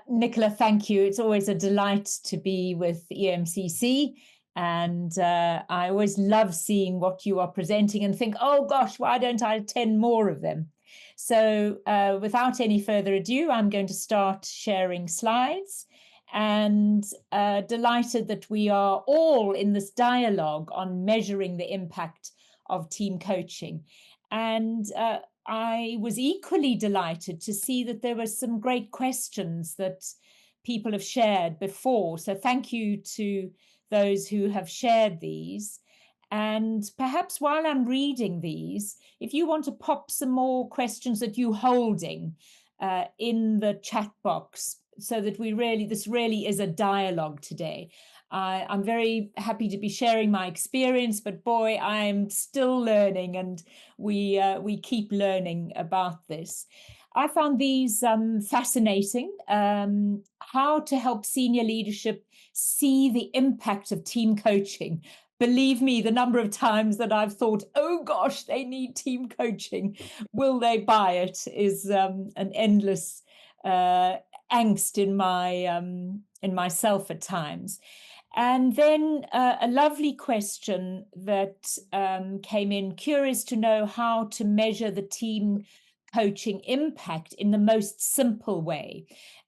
Nicola, thank you. It's always a delight to be with EMCC. And I always love seeing what you are presenting and think, oh gosh, why don't I attend more of them? So without any further ado, I'm going to start sharing slides, and delighted that we are all in this dialogue on measuring the impact of team coaching. And I was equally delighted to see that there were some great questions that people have shared before. So thank you to those who have shared these. And perhaps while I'm reading these, if you want to pop some more questions that you're holding in the chat box, so that this really is a dialogue today. I'm very happy to be sharing my experience, but boy, I'm still learning, and we keep learning about this. I found these fascinating. How to help senior leadership see the impact of team coaching. Believe me, the number of times that I've thought, oh gosh, they need team coaching. Will they buy it? Is an endless angst in myself at times. And then a lovely question that came in, curious to know how to measure the team coaching impact in the most simple way.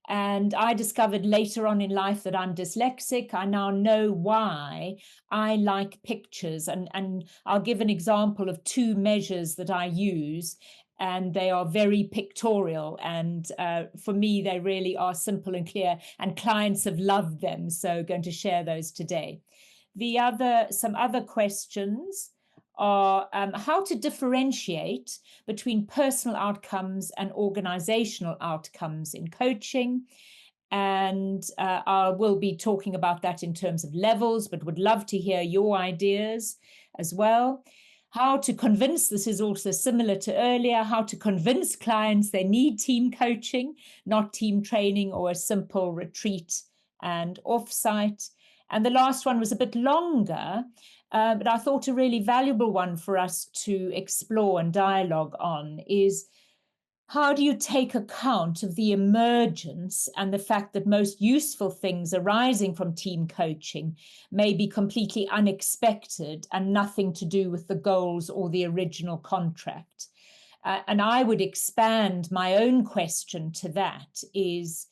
And I discovered later on in life that I'm dyslexic. I now know why I like pictures. And I'll give an example of two measures that I use, and they are very pictorial. And for me, they really are simple and clear, and clients have loved them. So going to share those today. Some other questions are how to differentiate between personal outcomes and organizational outcomes in coaching. And I will be talking about that in terms of levels, but would love to hear your ideas as well. How to convince, this is also similar to earlier, how to convince clients they need team coaching, not team training or a simple retreat and offsite. And the last one was a bit longer, but I thought a really valuable one for us to explore and dialogue on is, how do you take account of the emergence and the fact that most useful things arising from team coaching may be completely unexpected and nothing to do with the goals or the original contract? And I would expand my own question to that, is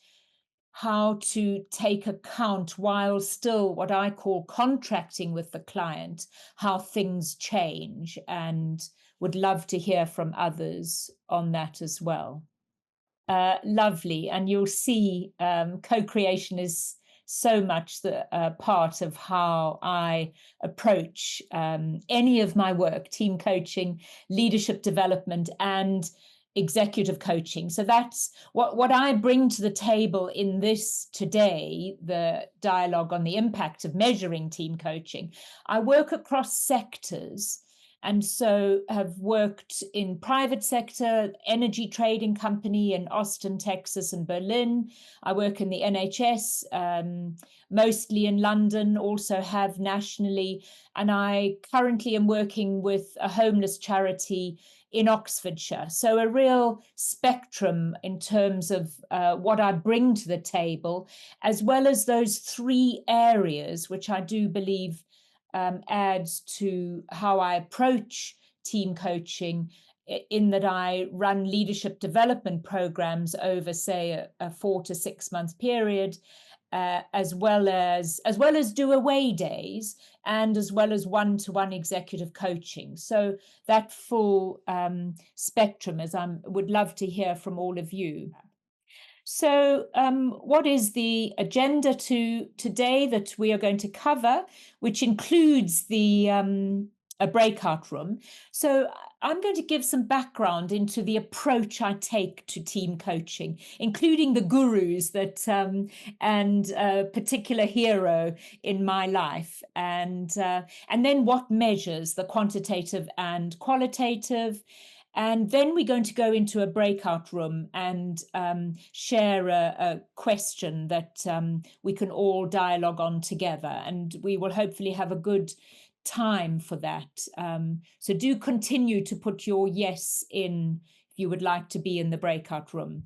how to take account, while still what I call contracting with the client, how things change, and would love to hear from others on that as well. Lovely. And you'll see co-creation is so much the part of how I approach any of my work, team coaching, leadership development, and executive coaching. So that's what I bring to the table in this today, the dialogue on the impact of measuring team coaching. I work across sectors, and so have worked in private sector, energy trading company in Austin, Texas, and Berlin. I work in the NHS, mostly in London, also have nationally. And I currently am working with a homeless charity in Oxfordshire. So a real spectrum in terms of what I bring to the table, as well as those three areas, which I do believe adds to how I approach team coaching, in that I run leadership development programs over, say, a 4 to 6 month period, as well as do away days, and as well as one-to-one executive coaching. So that full spectrum, as I would love to hear from all of you. So what is the agenda today that we are going to cover, which includes the a breakout room? So I'm going to give some background into the approach I take to team coaching, including the gurus that and a particular hero in my life, and then what measures, the quantitative and qualitative. And then we're going to go into a breakout room and share a question that we can all dialogue on together. And we will hopefully have a good time for that. So do continue to put your yes in if you would like to be in the breakout room.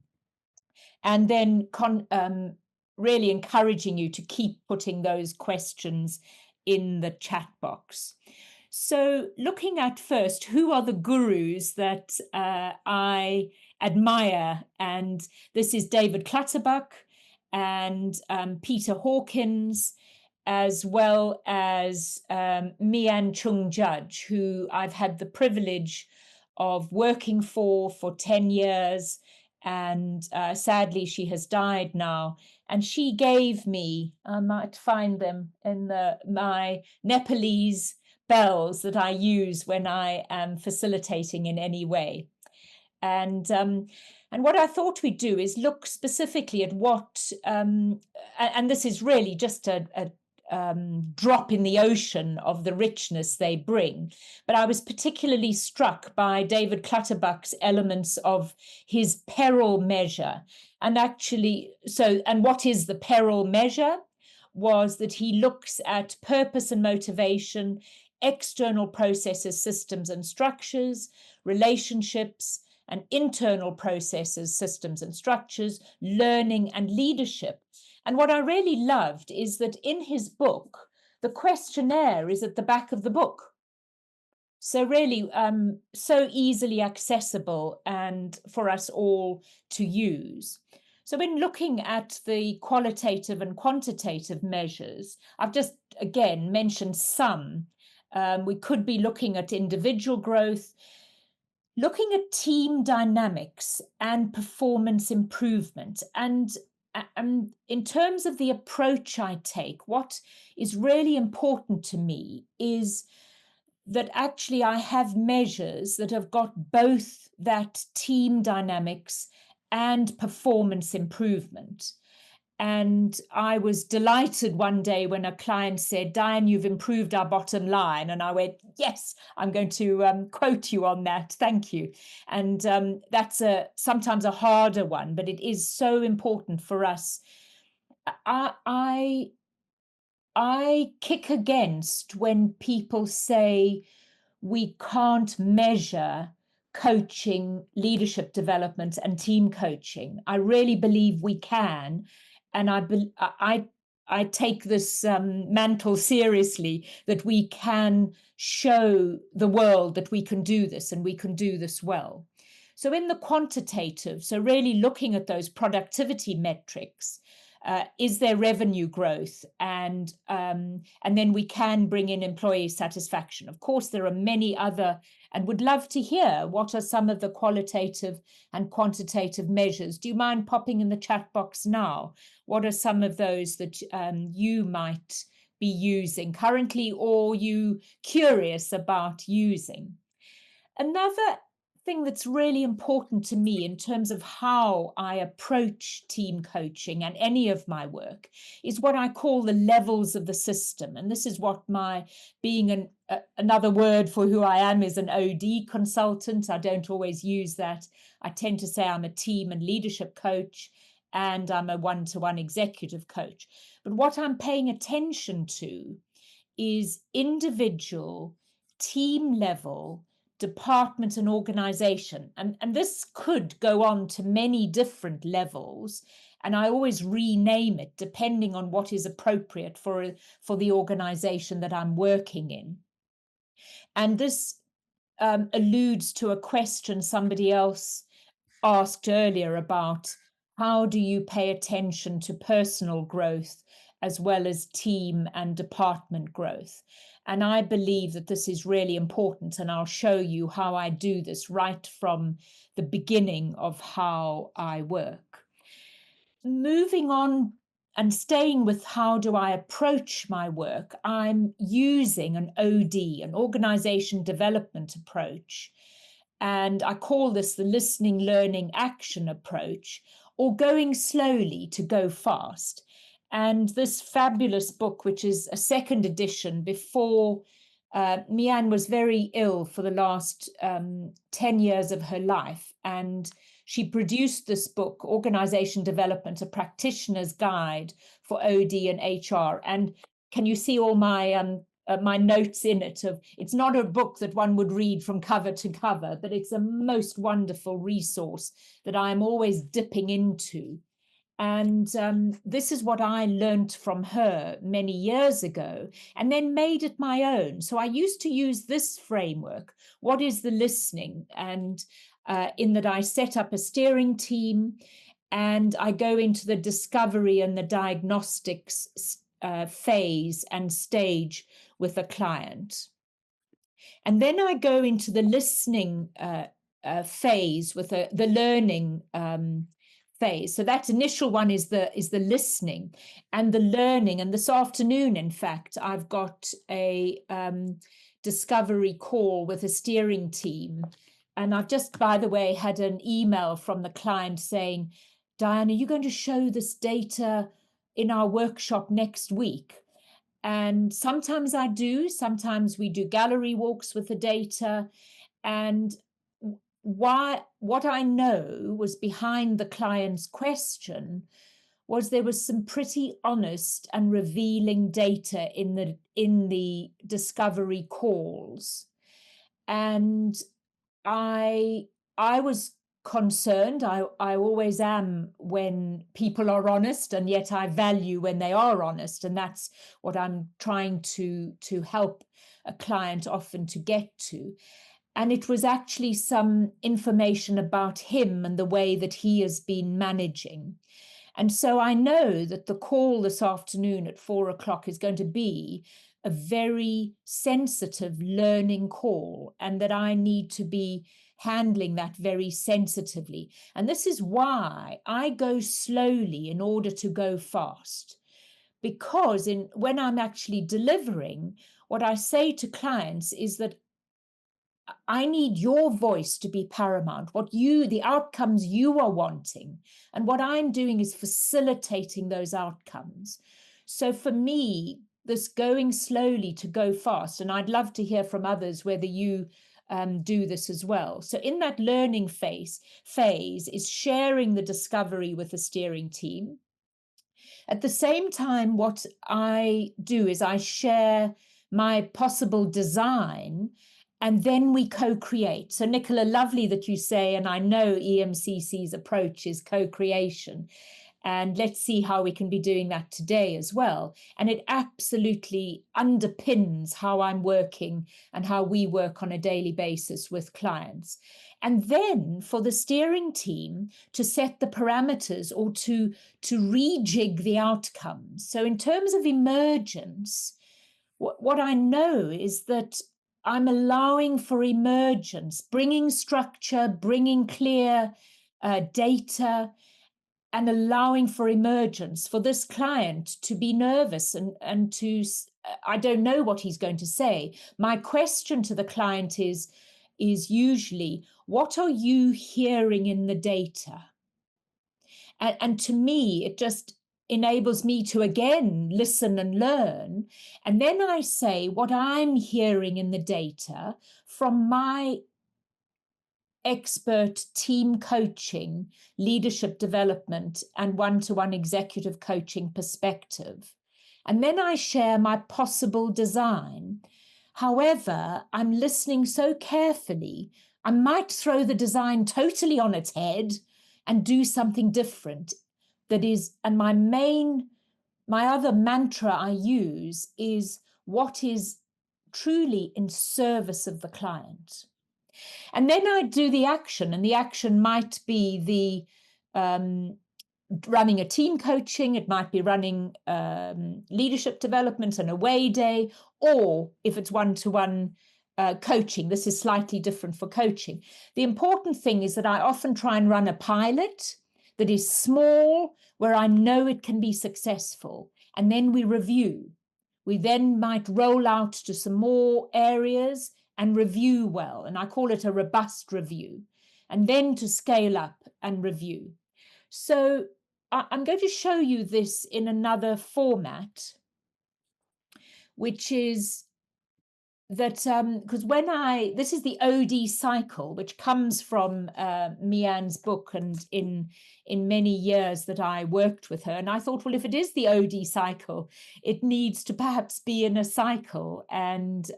and then really encouraging you to keep putting those questions in the chat box. So looking at first, who are the gurus that I admire? And this is David Clutterbuck and Peter Hawkins, as well as Mian Chung Judge, who I've had the privilege of working for 10 years. And sadly, she has died now. And she gave me, I might find them in my Nepalese bells that I use when I am facilitating in any way. And what I thought we'd do is look specifically at what, and this is really just a drop in the ocean of the richness they bring. But I was particularly struck by David Clutterbuck's elements of his peril measure. And actually, and what is the peril measure? Was that he looks at purpose and motivation, external processes, systems and structures, relationships, and internal processes, systems and structures, learning and leadership. And what I really loved is that in his book, the questionnaire is at the back of the book. So really, so easily accessible and for us all to use. So in looking at the qualitative and quantitative measures, I've just, again, mentioned some. We could be looking at individual growth, looking at team dynamics and performance improvement. And in terms of the approach I take, what is really important to me is that actually I have measures that have got both that team dynamics and performance improvement. And I was delighted one day when a client said, Diane, you've improved our bottom line. And I went, yes, I'm going to quote you on that. Thank you. And that's sometimes a harder one, but it is so important for us. I kick against when people say we can't measure coaching, leadership development, and team coaching. I really believe we can. And I take this mantle seriously, that we can show the world that we can do this and we can do this well. So in the quantitative, so really looking at those productivity metrics, is there revenue growth? And then we can bring in employee satisfaction. Of course, there are many other, and would love to hear what are some of the qualitative and quantitative measures. Do you mind popping in the chat box now? What are some of those that you might be using currently, or you curious about using? Another thing that's really important to me in terms of how I approach team coaching and any of my work is what I call the levels of the system. And this is what being another word for who I am is an OD consultant. I don't always use that. I tend to say I'm a team and leadership coach, and I'm a one-to-one executive coach. But what I'm paying attention to is individual, team level, department and organization. And this could go on to many different levels. And I always rename it depending on what is appropriate for the organization that I'm working in. And this alludes to a question somebody else asked earlier about how do you pay attention to personal growth as well as team and department growth. And I believe that this is really important, and I'll show you how I do this right from the beginning of how I work. Moving on and staying with how do I approach my work, I'm using an OD, an organization development approach. And I call this the listening, learning, action approach, or going slowly to go fast. And this fabulous book, which is a second edition before Mian was very ill for the last 10 years of her life. And she produced this book, Organization Development, a Practitioner's Guide for OD and HR. And can you see all my my notes in it. It's not a book that one would read from cover to cover, but it's a most wonderful resource that I'm always dipping into. And this is what I learned from her many years ago, and then made it my own. So I used to use this framework. What is the listening? And in that I set up a steering team, and I go into the discovery and the diagnostics phase and stage with a client. And then I go into the listening phase with the learning phase. So that initial one is the listening and the learning. And this afternoon, in fact, I've got a discovery call with a steering team. And I've just, by the way, had an email from the client saying, Diane, are you going to show this data in our workshop next week? And sometimes I do, sometimes we do gallery walks with the data. And what I know was behind the client's question was there was some pretty honest and revealing data in the discovery calls. And I was concerned. I always am when people are honest, and yet I value when they are honest. And that's what I'm trying to help a client often to get to. And it was actually some information about him and the way that he has been managing. And so I know that the call this afternoon at 4 o'clock is going to be a very sensitive learning call, and that I need to be handling that very sensitively. And this is why I go slowly in order to go fast. Because when I'm actually delivering, what I say to clients is that I need your voice to be paramount, the outcomes you are wanting. And what I'm doing is facilitating those outcomes. So for me, this going slowly to go fast, and I'd love to hear from others whether you do this as well. So in that learning phase is sharing the discovery with the steering team. At the same time, what I do is I share my possible design, and then we co-create. So Nicola, lovely that you say, and I know EMCC's approach is co-creation. And let's see how we can be doing that today as well. And it absolutely underpins how I'm working and how we work on a daily basis with clients. And then for the steering team to set the parameters or to rejig the outcomes. So in terms of emergence, what I know is that I'm allowing for emergence, bringing structure, bringing clear data, and allowing for emergence for this client to be nervous and to, I don't know what he's going to say. My question to the client is usually, what are you hearing in the data? And to me, it just enables me to, again, listen and learn. And then I say what I'm hearing in the data from my expert team coaching, leadership development, and one-to-one executive coaching perspective. And then I share my possible design. However, I'm listening so carefully, I might throw the design totally on its head and do something different. That is, and my other mantra I use is what is truly in service of the client. And then I do the action, and the action might be running a team coaching, it might be running leadership development, an away day, or if it's one-to-one coaching, this is slightly different for coaching. The important thing is that I often try and run a pilot that is small, where I know it can be successful, and then we review. We then might roll out to some more areas and review well, and I call it a robust review, and then to scale up and review. So I'm going to show you this in another format, which is that because this is the OD cycle, which comes from Mian's book, and in many years that I worked with her, and I thought, well, if it is the OD cycle, it needs to perhaps be in a cycle. And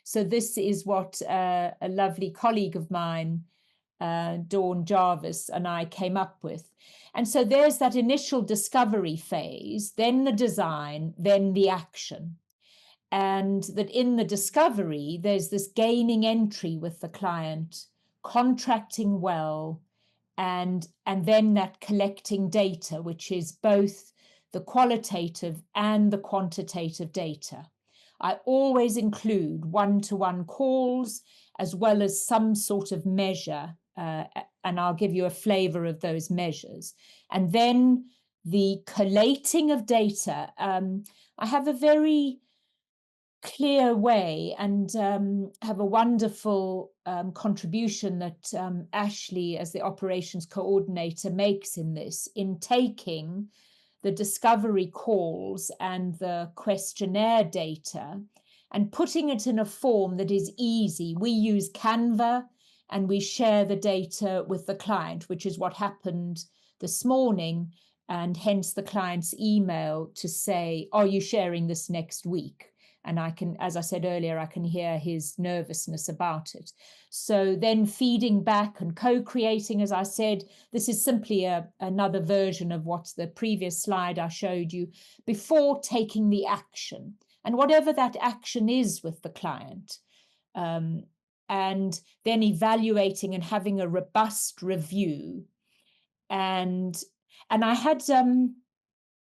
so this is what a lovely colleague of mine, Dawn Jarvis, and I came up with. And so there's that initial discovery phase, then the design, then the action. And that in the discovery, there's this gaining entry with the client, contracting well, and then that collecting data, which is both the qualitative and the quantitative data. I always include one-to-one calls as well as some sort of measure, and I'll give you a flavor of those measures. And then the collating of data. I have a very clear way and have a wonderful contribution that Ashleigh, as the operations coordinator, makes in this, in taking the discovery calls and the questionnaire data and putting it in a form that is easy. We use Canva and we share the data with the client, which is what happened this morning, and hence the client's email to say, are you sharing this next week? And I can, as I said earlier, I can hear his nervousness about it. So then feeding back and co-creating, as I said, this is simply another version of what's the previous slide I showed you, before taking the action. And whatever that action is with the client, and then evaluating and having a robust review. And I had a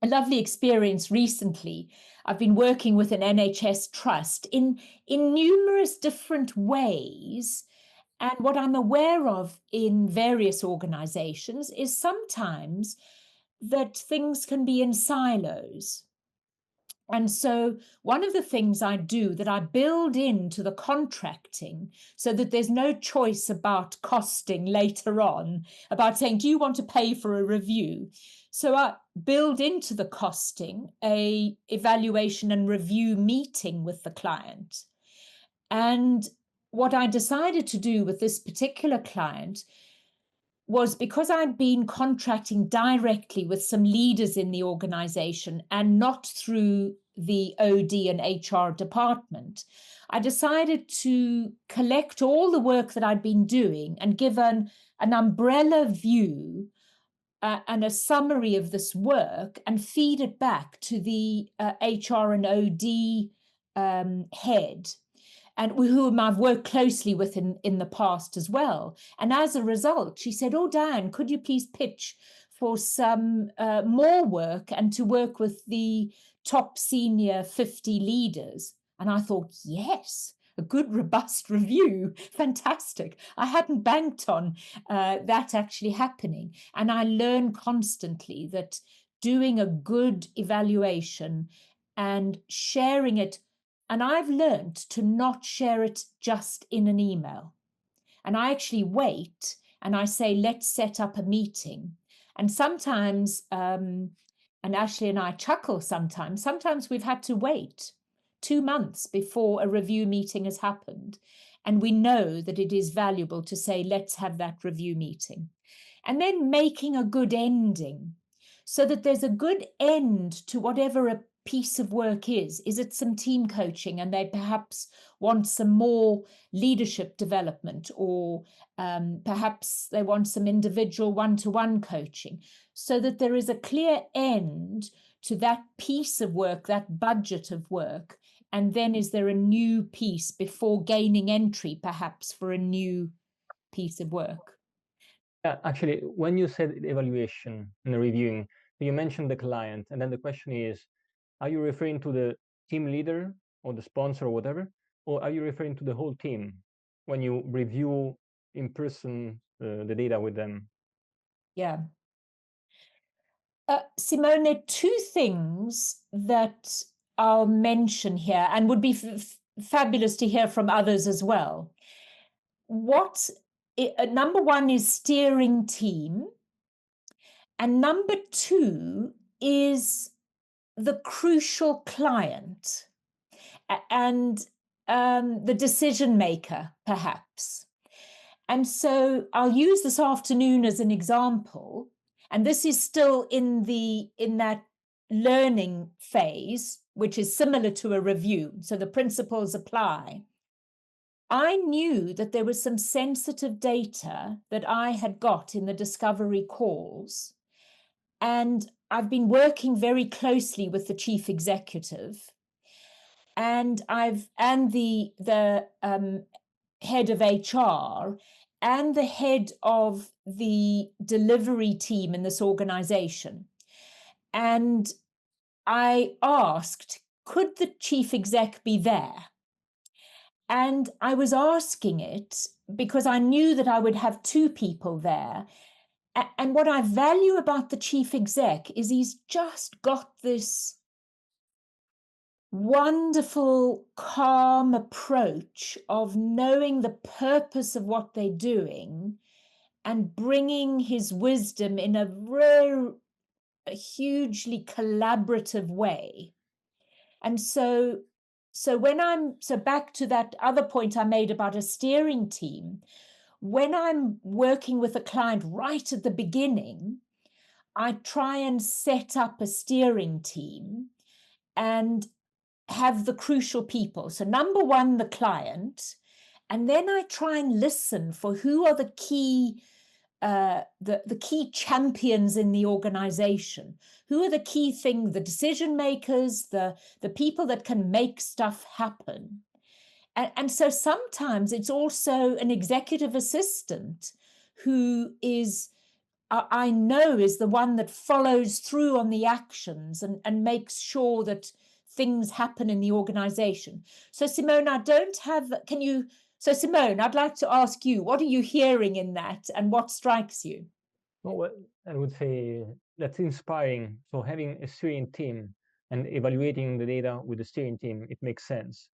lovely experience recently. I've been working with an NHS trust in numerous different ways. And what I'm aware of in various organizations is sometimes that things can be in silos. And so one of the things I do that I build into the contracting so that there's no choice about costing later on, about saying, do you want to pay for a review? So I build into the costing a evaluation and review meeting with the client. And what I decided to do with this particular client was, because I'd been contracting directly with some leaders in the organization and not through the OD and HR department, I decided to collect all the work that I'd been doing and give an umbrella view and a summary of this work and feed it back to the HR and OD head, and whom I've worked closely with in the past as well. And as a result, she said, oh, Diane, could you please pitch for some more work and to work with the top senior 50 leaders? And I thought, yes, a good, robust review. Fantastic. I hadn't banked on that actually happening. And I learn constantly that doing a good evaluation and sharing it, and I've learned to not share it just in an email. And I actually wait and I say, let's set up a meeting. And sometimes, and Ashleigh and I chuckle sometimes we've had to wait 2 months before a review meeting has happened. And we know that it is valuable to say, let's have that review meeting. And then making a good ending so that there's a good end to whatever a piece of work is. Is it some team coaching and they perhaps want some more leadership development, or perhaps they want some individual one-to-one coaching, so that there is a clear end to that piece of work, that budget of work. And then is there a new piece before gaining entry, perhaps, for a new piece of work? Actually, when you said evaluation and reviewing, you mentioned the client, and then the question is, are you referring to the team leader or the sponsor or whatever, or are you referring to the whole team when you review in person the data with them? Yeah. Simone, two things that I'll mention here, and would be fabulous to hear from others as well. Number one is steering team, and number two is the crucial client. And the decision maker, perhaps. And so I'll use this afternoon as an example, and this is still in that learning phase, which is similar to a review. So the principles apply. I knew that there was some sensitive data that I had got in the discovery calls, and I've been working very closely with the chief executive, and the head of HR and the head of the delivery team in this organization. And I asked, could the chief exec be there? And I was asking it because I knew that I would have two people there. And what I value about the chief exec is he's just got this wonderful, calm approach of knowing the purpose of what they're doing and bringing his wisdom in a hugely collaborative way. And so back to that other point I made about a steering team, when I'm working with a client right at the beginning, I try and set up a steering team and have the crucial people. So number one, the client, and then I try and listen for who are the key the key champions in the organization. Who are the key things, the decision makers, the people that can make stuff happen. And so sometimes it's also an executive assistant who is, I know, is the one that follows through on the actions and makes sure that things happen in the organization. So Simone, so Simone, I'd like to ask you, what are you hearing in that and what strikes you? Well, I would say that's inspiring. So having a steering team and evaluating the data with the steering team, it makes sense.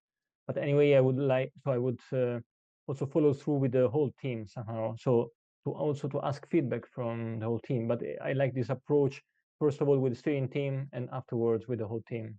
But anyway, I would also follow through with the whole team somehow. So to ask feedback from the whole team. But I like this approach, first of all, with the steering team and afterwards with the whole team.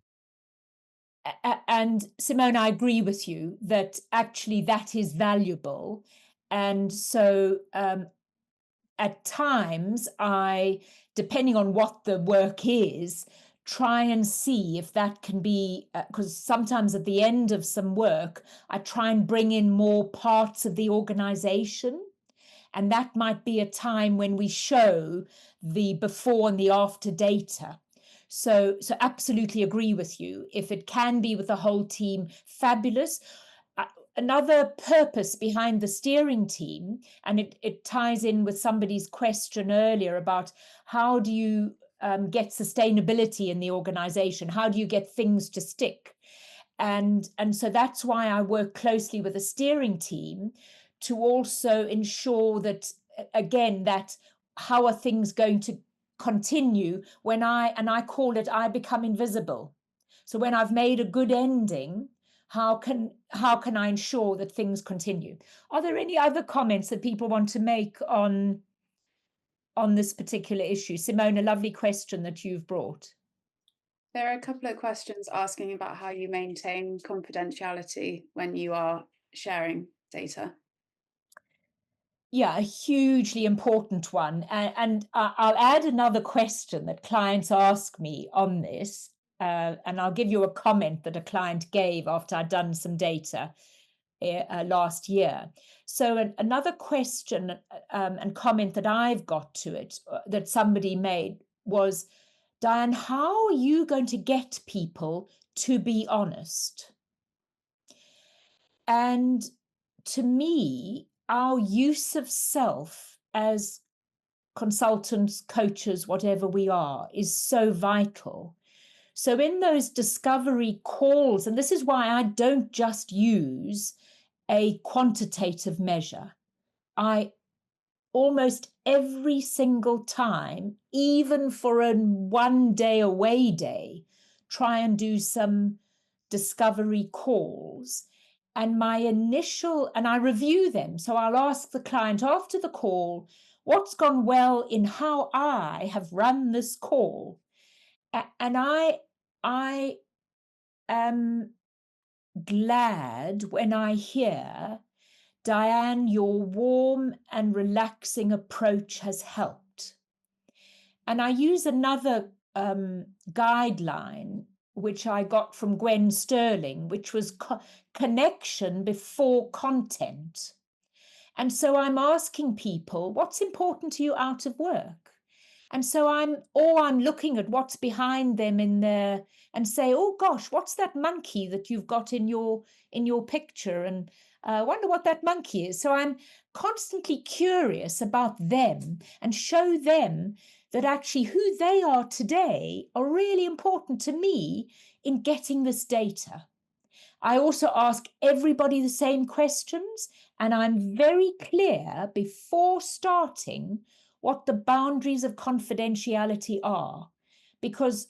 And Simone, I agree with you that actually that is valuable. And so at times I, depending on what the work is, try and see if that can be, because sometimes at the end of some work, I try and bring in more parts of the organization. And that might be a time when we show the before and the after data. So absolutely agree with you. If it can be with the whole team, fabulous. Another purpose behind the steering team, and it ties in with somebody's question earlier about how do you get sustainability in the organization? How do you get things to stick? And so that's why I work closely with the steering team to also ensure that, again, that how are things going to continue when I call it, I become invisible. So when I've made a good ending, how can I ensure that things continue? Are there any other comments that people want to make on this particular issue? Simone, a lovely question that you've brought. There are a couple of questions asking about how you maintain confidentiality when you are sharing data. Yeah, a hugely important one. And I'll add another question that clients ask me on this. And I'll give you a comment that a client gave after I'd done some data last year. So another question and comment that I've got to it that somebody made was, Diane, how are you going to get people to be honest? And to me, our use of self as consultants, coaches, whatever we are, is so vital. So in those discovery calls, and this is why I don't just use a quantitative measure. I almost every single time, even for a 1 day away day, try and do some discovery calls. And I review them. So I'll ask the client after the call, what's gone well in how I have run this call? And I am glad when I hear, Diane, your warm and relaxing approach has helped. And I use another guideline, which I got from Gwen Sterling, which was connection before content. And so I'm asking people, what's important to you out of work? And so I'm looking at what's behind them in there and say, oh gosh, what's that monkey that you've got in your picture? And I wonder what that monkey is. So I'm constantly curious about them and show them that actually who they are today are really important to me in getting this data. I also ask everybody the same questions, and I'm very clear before starting what the boundaries of confidentiality are. Because,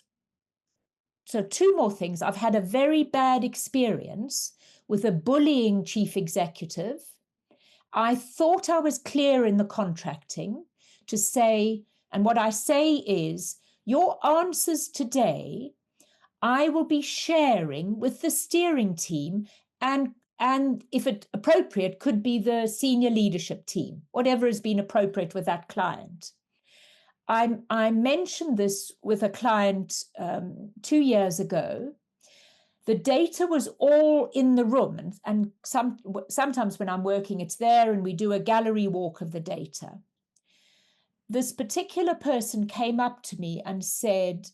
so two more things. I've had a very bad experience with a bullying chief executive. I thought I was clear in the contracting to say, and what I say is, your answers today I will be sharing with the steering team and if it appropriate, could be the senior leadership team, whatever has been appropriate with that client. I mentioned this with a client 2 years ago. The data was all in the room, and sometimes when I'm working, it's there, and we do a gallery walk of the data. This particular person came up to me and said,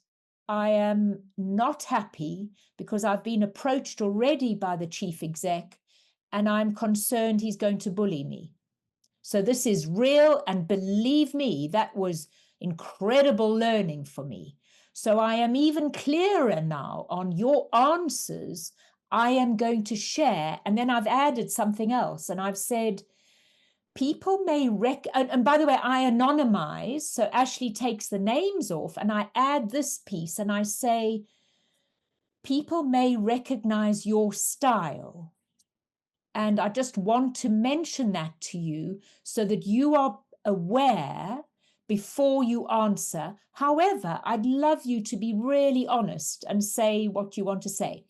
I am not happy because I've been approached already by the chief exec and I'm concerned he's going to bully me. So this is real, and believe me, that was incredible learning for me. So I am even clearer now on your answers I am going to share. And then I've added something else, and I've said, people may and by the way, I anonymize, so Ashleigh takes the names off, and I add this piece, and I say, people may recognize your style. And I just want to mention that to you so that you are aware before you answer. However, I'd love you to be really honest and say what you want to say.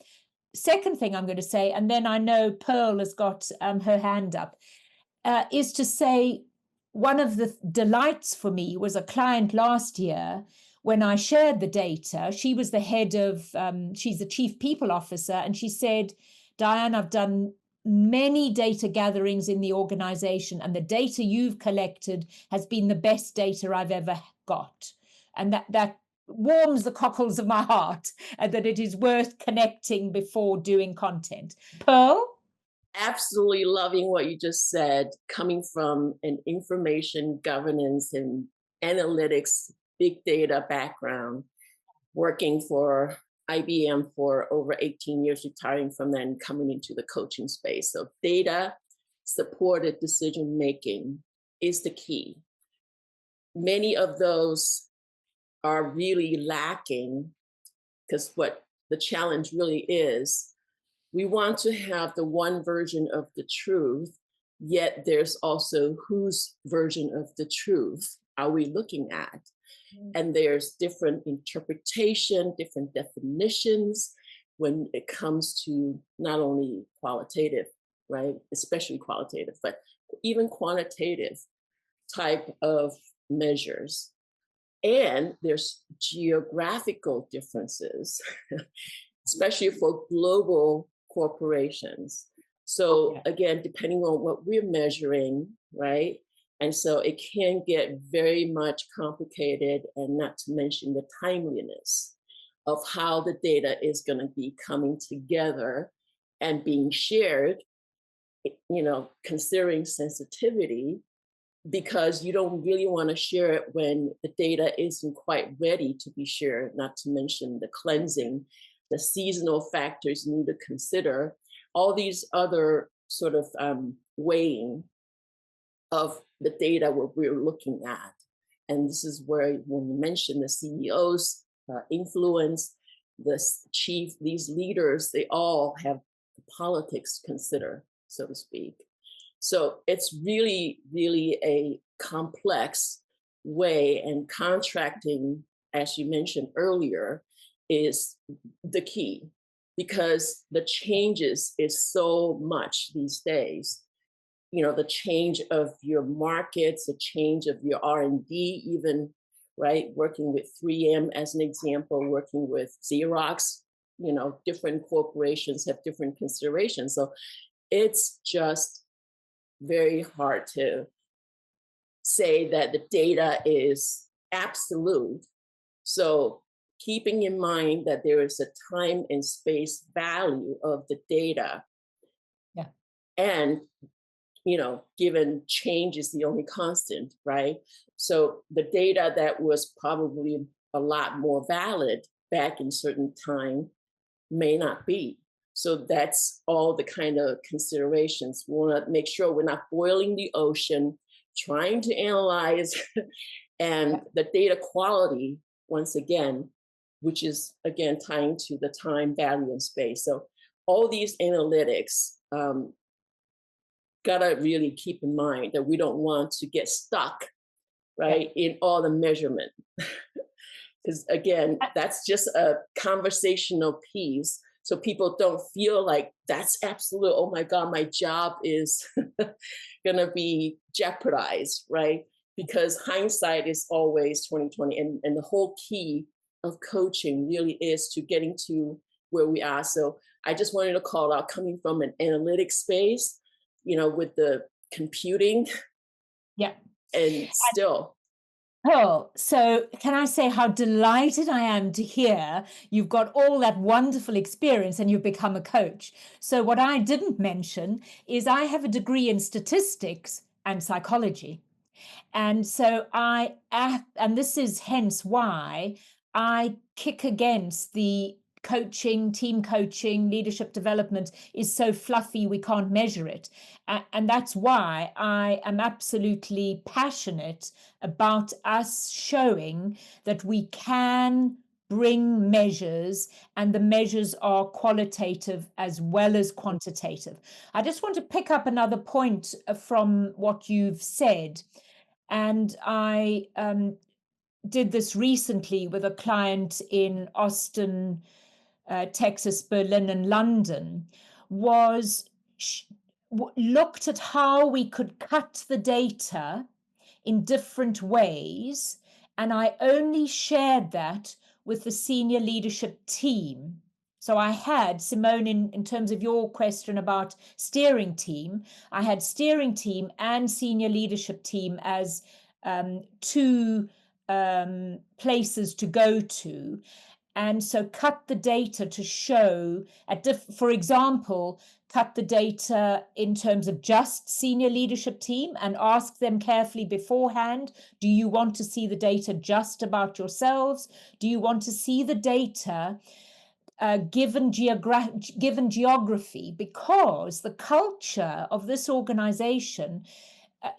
Second thing I'm going to say, and then I know Pearl has got her hand up, is to say, one of the delights for me was a client last year when I shared the data. She was the head of, she's the chief people officer, and she said, Diane, I've done many data gatherings in the organization, and the data you've collected has been the best data I've ever got. And that warms the cockles of my heart, and that it is worth connecting before doing content. Pearl? Absolutely loving what you just said, coming from an information governance and analytics, big data background, working for IBM for over 18 years, retiring from that and coming into the coaching space. So data supported decision making is the key. Many of those are really lacking, because what the challenge really is, we want to have the one version of the truth, yet there's also whose version of the truth are we looking at? And there's different interpretation, different definitions when it comes to not only qualitative, right? Especially qualitative, but even quantitative type of measures. And there's geographical differences, especially for global corporations. So again, depending on what we're measuring, right? And so it can get very much complicated, and not to mention the timeliness of how the data is going to be coming together and being shared, considering sensitivity, because you don't really want to share it when the data isn't quite ready to be shared, not to mention the cleansing, the seasonal factors you need to consider, all these other sort of weighing of the data what we're looking at. And this is where, when you mention the CEO's influence, these leaders, they all have politics to consider, so to speak. So it's really, really a complex way, and contracting, as you mentioned earlier, is the key. because the changes is so much these days. The change of your markets, the change of your R&D, even, right? Working with 3M as an example, working with Xerox, different corporations have different considerations. So it's just very hard to say that the data is absolute. So keeping in mind that there is a time and space value of the data. Yeah. And, given change is the only constant, right? So the data that was probably a lot more valid back in certain time may not be. So that's all the kind of considerations. We want to make sure we're not boiling the ocean, trying to analyze, and the data quality, once again, which is, again, tying to the time, value, and space. So all these analytics, gotta really keep in mind that we don't want to get stuck, right, in all the measurement. Because again, that's just a conversational piece. So people don't feel like that's absolute, oh my God, my job is gonna be jeopardized, right? Because hindsight is always 2020. And the whole key of coaching really is to getting to where we are. So I just wanted to call out, coming from an analytic space, with the computing. Yeah. And still. Oh, so can I say how delighted I am to hear you've got all that wonderful experience and you've become a coach. So what I didn't mention is I have a degree in statistics and psychology. And so and this is hence why I kick against the coaching, team coaching, leadership development is so fluffy, we can't measure it. And that's why I am absolutely passionate about us showing that we can bring measures, and the measures are qualitative as well as quantitative. I just want to pick up another point from what you've said. And I did this recently with a client in Austin, Texas, Berlin, and London, looked at how we could cut the data in different ways. And I only shared that with the senior leadership team. So I had, Simone, in terms of your question about steering team, I had steering team and senior leadership team as two places to go to. And so cut the data to show, for example, cut the data in terms of just senior leadership team and ask them carefully beforehand, do you want to see the data just about yourselves? Do you want to see the data given geography? Because the culture of this organization,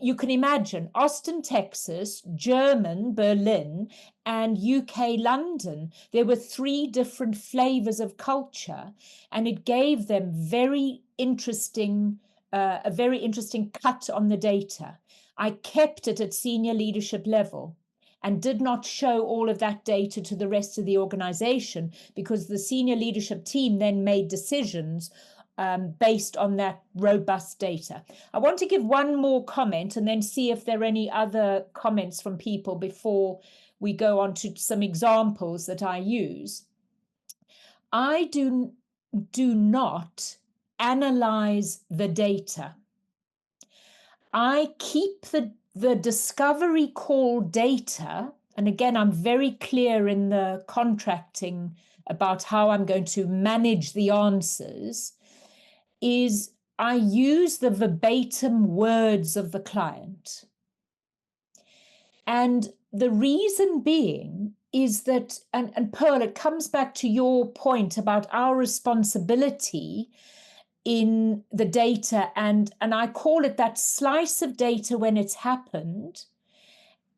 you can imagine Austin, Texas, German, Berlin, and UK, London. There were 3 different flavors of culture, and it gave them a very interesting cut on the data. I kept it at senior leadership level and did not show all of that data to the rest of the organization, because the senior leadership team then made decisions based on that robust data. I want to give one more comment and then see if there are any other comments from people before we go on to some examples that I use. I do not analyze the data. I keep the discovery call data, and again, I'm very clear in the contracting about how I'm going to manage the answers, is I use the verbatim words of the client. And the reason being is that, and Pearl, it comes back to your point about our responsibility in the data, and I call it that slice of data when it's happened,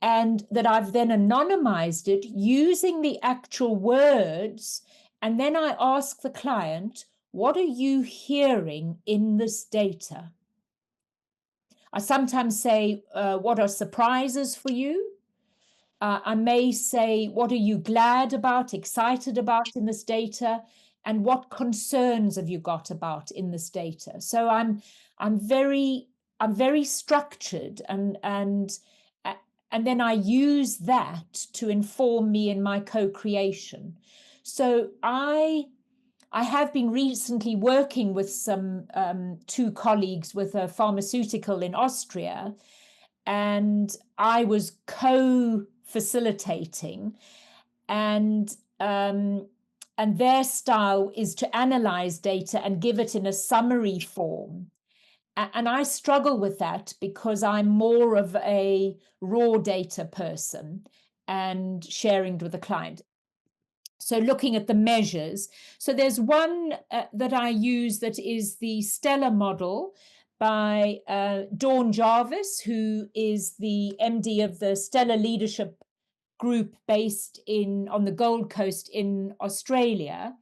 and that I've then anonymized it using the actual words, and then I ask the client, what are you hearing in this data? I sometimes say, what are surprises for you? I may say, what are you glad about, excited about in this data? and what concerns have you got about in this data? So I'm very structured, and then I use that to inform me in my co-creation. So I have been recently working with some two colleagues with a pharmaceutical in Austria, and I was co-facilitating, and their style is to analyze data and give it in a summary form. And I struggle with that because I'm more of a raw data person and sharing it with the client. So looking at the measures. So there's one that I use that is the Stellar model by Dawn Jarvis, who is the MD of the Stellar Leadership Group based on the Gold Coast in Australia.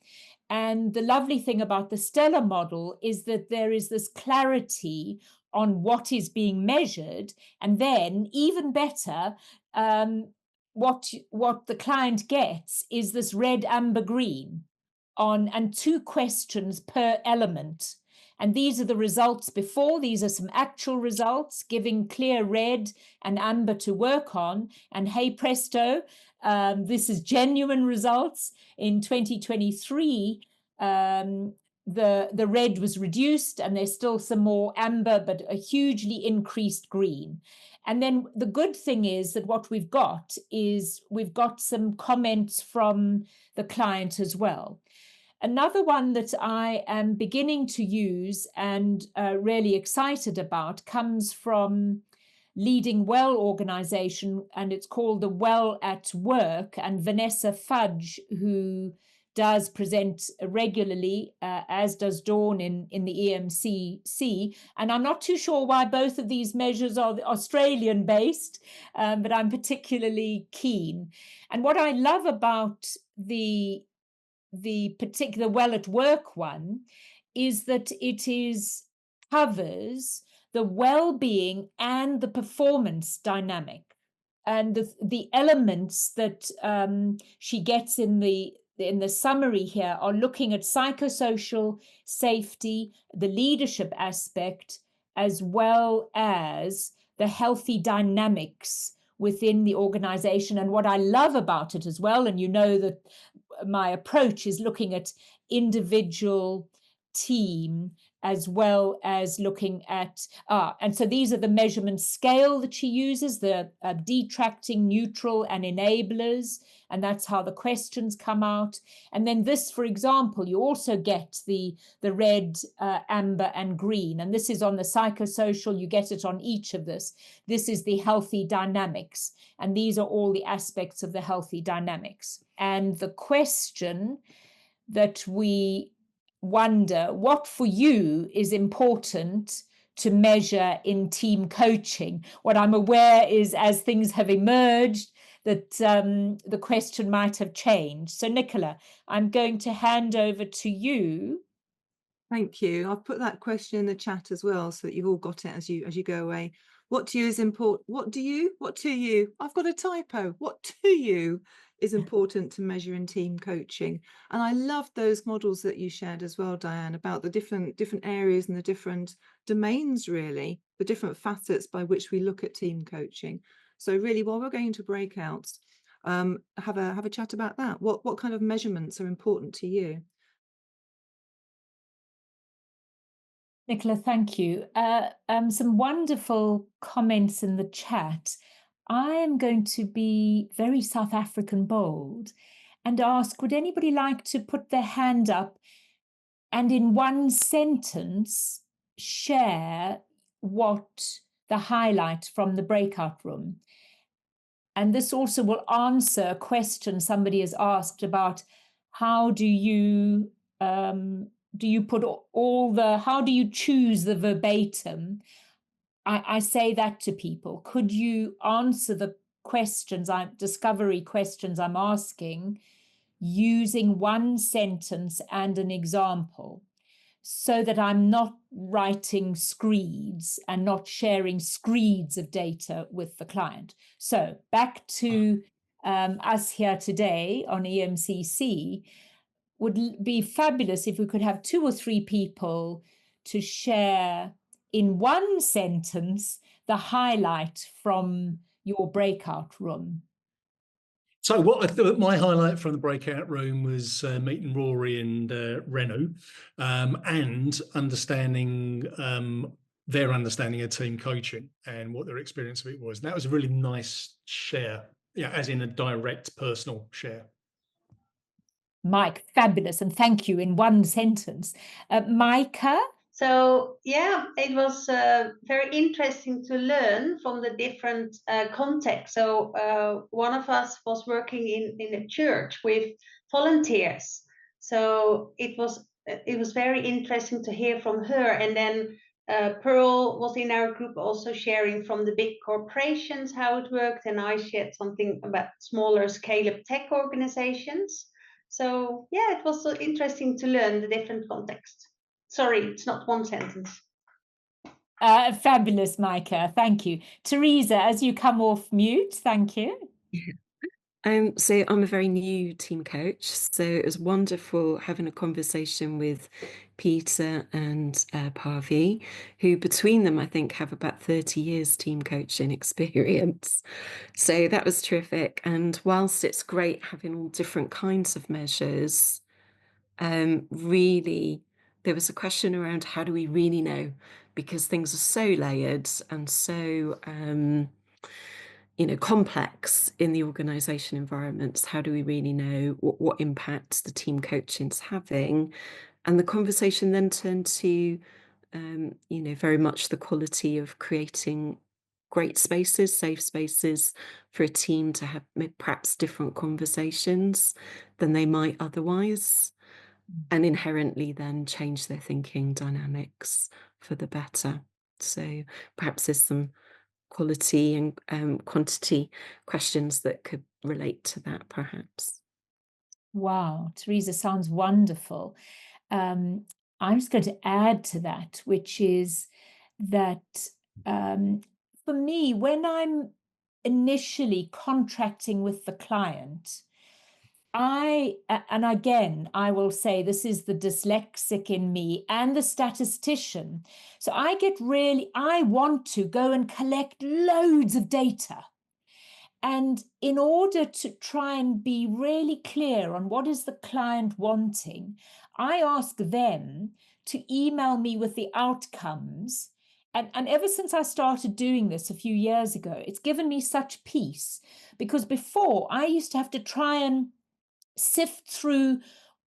And the lovely thing about the Stellar model is that there is this clarity on what is being measured, and then even better, what the client gets is this red, amber, green and 2 questions per element. And these are the results before. These are some actual results giving clear red and amber to work on. And hey presto, this is genuine results. In 2023, the red was reduced, and there's still some more amber, but a hugely increased green. And then the good thing is that what we've got some comments from the client as well. Another one that I am beginning to use and really excited about comes from Leading Well organization, and it's called the Well at Work, and Vanessa Fudge, who does present regularly, as does Dawn in the EMCC. And I'm not too sure why both of these measures are Australian based, but I'm particularly keen. And what I love about the particular Well at Work one is that it covers the well-being and the performance dynamic, and the elements that she gets in the summary here are looking at psychosocial safety, the leadership aspect, as well as the healthy dynamics within the organization. And what I love about it as well, and you know that my approach is looking at individual, team, as well as looking at, and so these are the measurement scale that she uses, the detracting, neutral, and enablers, and that's how the questions come out. And then this, for example, you also get the red, amber, and green, and this is on the psychosocial, you get it on each of this. This is the healthy dynamics, and these are all the aspects of the healthy dynamics. And the question that we wonder, what for you is important to measure in team coaching? What I'm aware is, as things have emerged, that the question might have changed. So Nicola, I'm going to hand over to you. Thank you. I've put that question in the chat as well, so that you've all got it as you go away. What to you is important? What to you? I've got a typo. What to you is important to measure in team coaching? And I love those models that you shared as well, Diane, about the different areas and the different domains, really, the different facets by which we look at team coaching. So really, while we're going to breakouts, have a chat about that. What kind of measurements are important to you? Nicola, thank you. Some wonderful comments in the chat. I am going to be very South African bold and ask, would anybody like to put their hand up and in one sentence share what the highlight from the breakout room? And this also will answer a question somebody has asked about how do you put how do you choose the verbatim? I say that to people. Could you answer the discovery questions I'm asking using one sentence and an example, so that I'm not writing screeds and not sharing screeds of data with the client? So back to us here today on EMCC. would be fabulous if we could have 2 or 3 people to share in one sentence the highlight from your breakout room. So what I thought my highlight from the breakout room was meeting Rory and Renu, and understanding their understanding of team coaching and what their experience of it was. And that was a really nice share, yeah, as in a direct personal share. Mike, fabulous, and thank you in one sentence. Micah? So yeah, it was very interesting to learn from the different contexts. So one of us was working in a church with volunteers. So it was very interesting to hear from her. And then Pearl was in our group also sharing from the big corporations how it worked, and I shared something about smaller scale-up tech organizations. So yeah, it was so interesting to learn the different contexts. Sorry, it's not one sentence. Fabulous, Micah. Thank you. Teresa, as you come off mute, thank you. So I'm a very new team coach, so it was wonderful having a conversation with Peter and Parvi, who between them I think have about 30 years team coaching experience. So that was terrific. And whilst it's great having all different kinds of measures, really there was a question around how do we really know, because things are so layered and so complex in the organization environments. How do we really know what impact the team coaching's having? And the conversation then turned to very much the quality of creating great spaces, safe spaces for a team to have perhaps different conversations than they might otherwise, and inherently then change their thinking dynamics for the better. So perhaps there's some quality and quantity questions that could relate to that, perhaps. Wow, Teresa, sounds wonderful. I'm just going to add to that, which is that for me, when I'm initially contracting with the client, and again, I will say this is the dyslexic in me and the statistician. So I want to go and collect loads of data. And in order to try and be really clear on what is the client wanting, I ask them to email me with the outcomes. And ever since I started doing this a few years ago, it's given me such peace, because before I used to have to try and sift through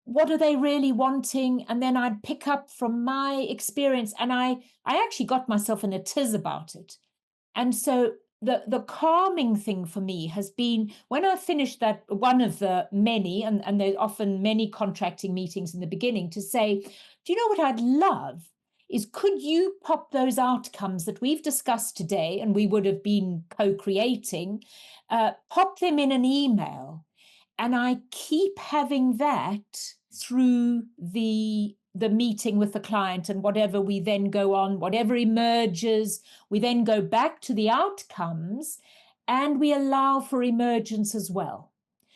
what are they really wanting, and then I'd pick up from my experience, and I actually got myself in a tiz about it. And so the calming thing for me has been when I finished that one of the many, and there's often many contracting meetings in the beginning, to say, do you know what I'd love is, could you pop those outcomes that we've discussed today and we would have been co-creating, pop them in an email. And I keep having that through the meeting with the client, and whatever we then go on, whatever emerges, we then go back to the outcomes and we allow for emergence as well.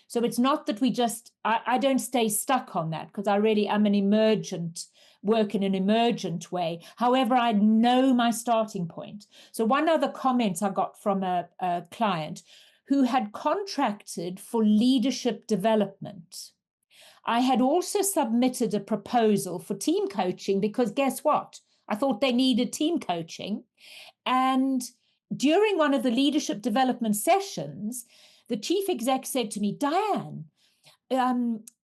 So it's not that we just, I don't stay stuck on that, because I really am work in an emergent way. However, I know my starting point. So one other comment I got from a client who had contracted for leadership development. I had also submitted a proposal for team coaching, because guess what? I thought they needed team coaching. And during one of the leadership development sessions, the chief exec said to me, Diane,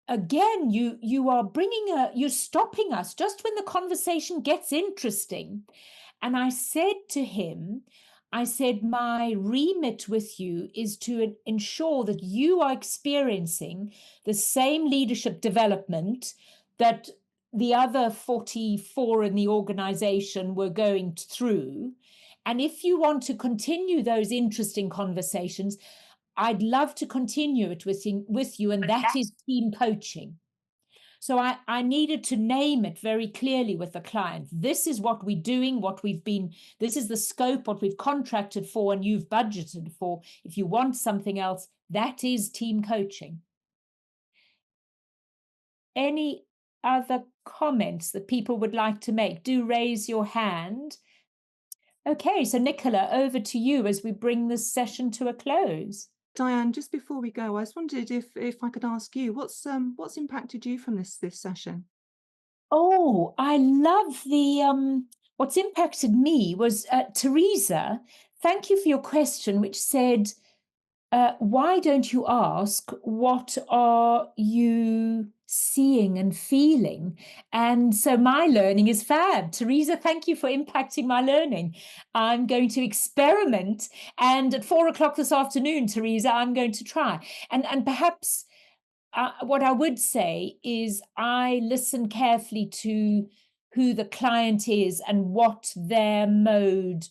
again, you're stopping us just when the conversation gets interesting. And I said to him, my remit with you is to ensure that you are experiencing the same leadership development that the other 44 in the organization were going through. And if you want to continue those interesting conversations, I'd love to continue it with you, and that is team coaching. So I needed to name it very clearly with the client. This is what we're doing, this is the scope, what we've contracted for and you've budgeted for. If you want something else, that is team coaching. any other comments that people would like to make? Do raise your hand. Okay, so Nicola, over to you as we bring this session to a close. Diane, just before we go, I just wondered if I could ask you, what's impacted you from this session? Oh, I love the what's impacted me was Teresa. Thank you for your question, which said, why don't you ask what are you seeing and feeling? And so my learning is fab. Teresa, thank you for impacting my learning. I'm going to experiment, and at 4 o'clock this afternoon, Teresa, I'm going to try. And perhaps what I would say is I listen carefully to who the client is and what their modes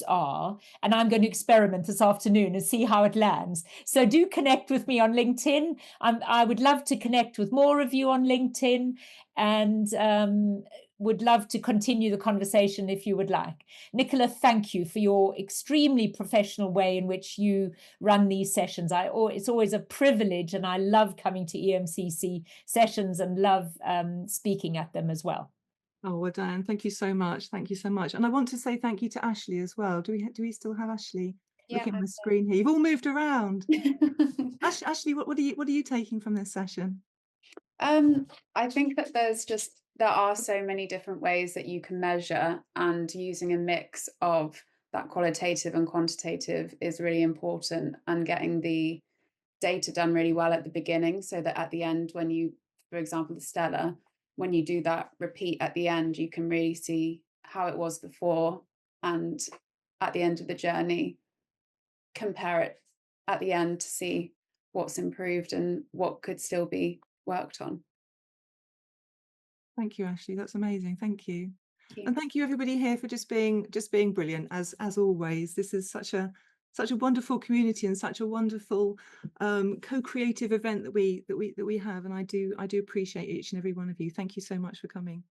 are, and I'm going to experiment this afternoon and see how it lands. So do connect with me on LinkedIn. I would love to connect with more of you on LinkedIn, and would love to continue the conversation if you would like. Nicola, thank you for your extremely professional way in which you run these sessions. It's always a privilege, and I love coming to EMCC sessions and love speaking at them as well. Oh, well, Diane, thank you so much. Thank you so much. And I want to say thank you to Ashleigh as well. Do we still have Ashleigh? Yeah, looking at the screen here? You've all moved around. Ashleigh, what are you taking from this session? I think that there are so many different ways that you can measure, and using a mix of that qualitative and quantitative is really important, and getting the data done really well at the beginning, so that at the end, when you, for example, the Stella, when you do that repeat at the end, you can really see how it was before, and at the end of the journey, compare it at the end to see what's improved and what could still be worked on. Thank you, Ashleigh. That's amazing. Thank you. Thank you. And thank you everybody here for just being brilliant as always. This is such a wonderful community and such a wonderful co-creative event that we have, and I do appreciate each and every one of you. Thank you so much for coming.